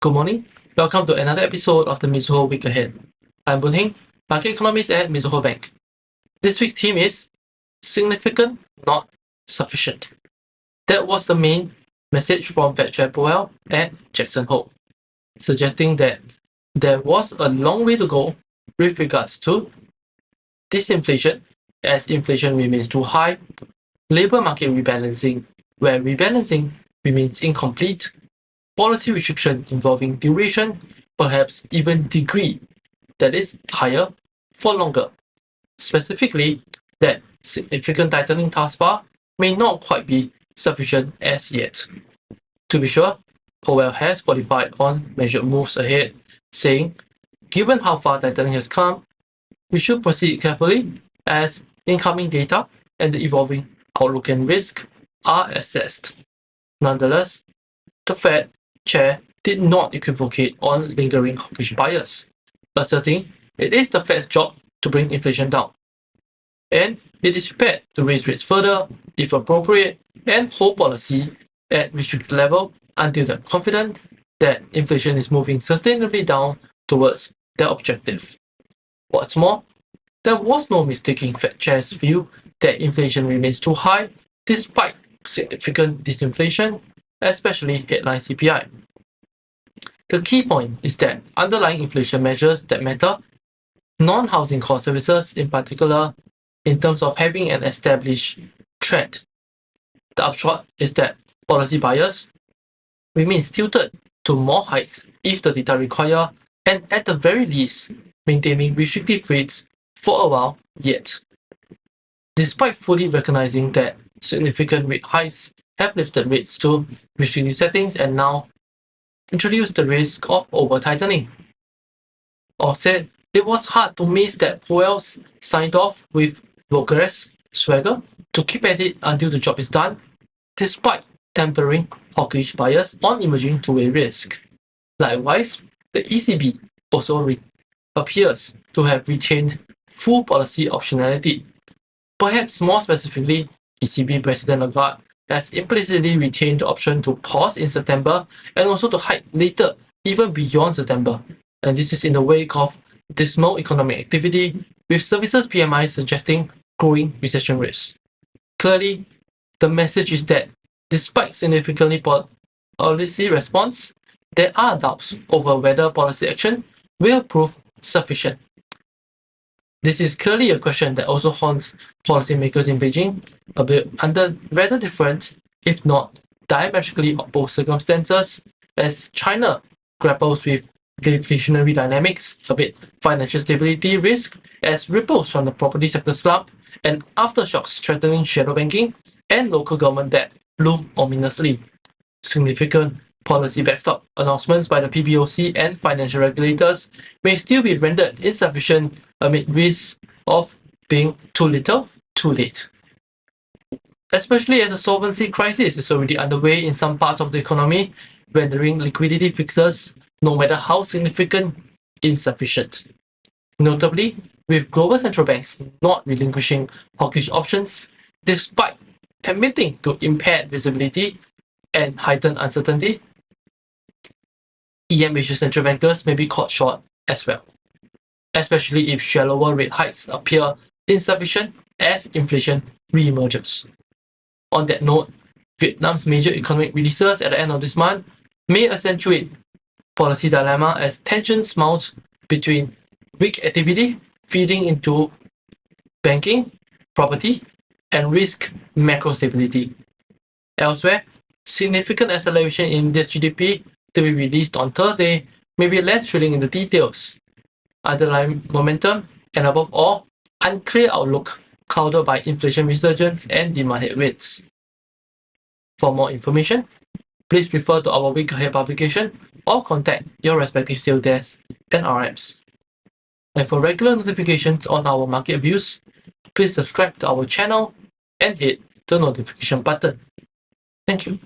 Good morning. Welcome to another episode of the Mizuho Week Ahead. I'm Boon Heng, Market Economist at Mizuho Bank. This week's theme is significant, not sufficient. That was the main message from Fed Chair Powell at Jackson Hole, suggesting that there was a long way to go with regards to disinflation, as inflation remains too high, labor market rebalancing, where rebalancing remains incomplete, policy restriction involving duration, perhaps even degree, that is higher for longer. Specifically, that significant tightening thus far may not quite be sufficient as yet. To be sure, Powell has qualified on measured moves ahead, saying, given how far tightening has come, we should proceed carefully as incoming data and the evolving outlook and risk are assessed. Nonetheless, the Fed Chair did not equivocate on lingering hawkish bias, asserting it is the Fed's job to bring inflation down, and it is prepared to raise rates further if appropriate and hold policy at restricted level until they're confident that inflation is moving sustainably down towards their objective. What's more, there was no mistaking Fed Chair's view that inflation remains too high despite significant disinflation, especially headline CPI. The key point is that underlying inflation measures that matter, non-housing core services in particular, in terms of having an established trend. The upshot is that policy bias remains tilted to more hikes if the data require, and at the very least, maintaining restrictive rates for a while yet. Despite fully recognizing that significant rate hikes have lifted rates to restrictive settings and now introduced the risk of over-tightening. Or said, it was hard to miss that Powell signed off with Volcker's swagger to keep at it until the job is done, despite tempering hawkish bias on emerging two-way risk. Likewise, the ECB also appears to have retained full policy optionality. Perhaps more specifically, ECB President Lagarde has implicitly retained the option to pause in September and also to hike later, even beyond September. And this is in the wake of dismal economic activity, with services PMI suggesting growing recession risks. Clearly, the message is that despite significantly policy response, there are doubts over whether policy action will prove sufficient. This is clearly a question that also haunts policymakers in Beijing, a bit under rather different, if not diametrically opposed circumstances, as China grapples with deflationary dynamics, a bit financial stability risk, as ripples from the property sector slump and aftershocks threatening shadow banking and local government debt loom ominously. Significant policy backstop announcements by the PBOC and financial regulators may still be rendered insufficient amid risks of being too little, too late. Especially as the solvency crisis is already underway in some parts of the economy, rendering liquidity fixes, no matter how significant, insufficient. Notably, with global central banks not relinquishing hawkish options, despite admitting to impaired visibility and heightened uncertainty, EM Asia central bankers may be caught short as well, especially if shallower rate hikes appear insufficient as inflation re-emerges. On that note, Vietnam's major economic releases at the end of this month may accentuate policy dilemma as tensions mount between weak activity feeding into banking, property, and risk macro stability. Elsewhere, significant acceleration in India's GDP to be released on Thursday may be less thrilling in the details. Underlying momentum and above all, unclear outlook clouded by inflation resurgence and demand headwinds. For more information, please refer to our Week Ahead publication or contact your respective sales desk and RMs. And for regular notifications on our market views, please subscribe to our channel and hit the notification button. Thank you.